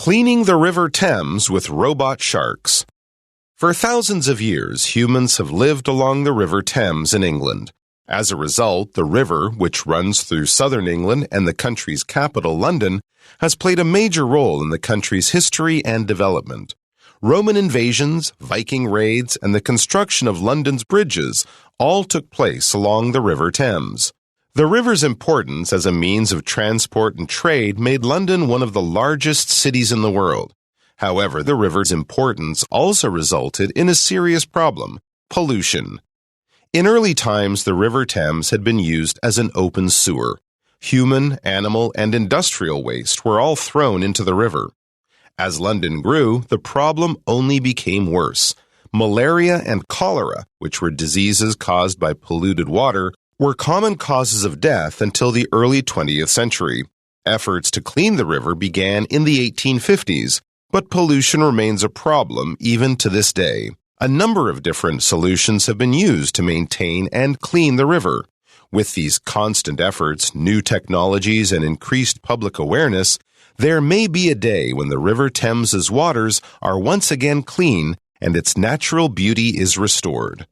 Cleaning the River Thames with Robot Sharks. For thousands of years, humans have lived along the River Thames in England. As a result, the river, which runs through southern England and the country's capital, London, has played a major role in the country's history and development. Roman invasions, Viking raids, and the construction of London's bridges all took place along the River Thames. The river's importance as a means of transport and trade made London one of the largest cities in the world. However, the river's importance also resulted in a serious problem: pollution. In early times, the River Thames had been used as an open sewer. Human, animal, and industrial waste were all thrown into the river. As London grew, the problem only became worse. Malaria and cholera, which were diseases caused by polluted water, were common causes of death until the early 20th century. Efforts to clean the river began in the 1850s, but pollution remains a problem even to this day. A number of different solutions have been used to maintain and clean the river. With these constant efforts, new technologies, and increased public awareness, there may be a day when the River Thames's waters are once again clean and its natural beauty is restored.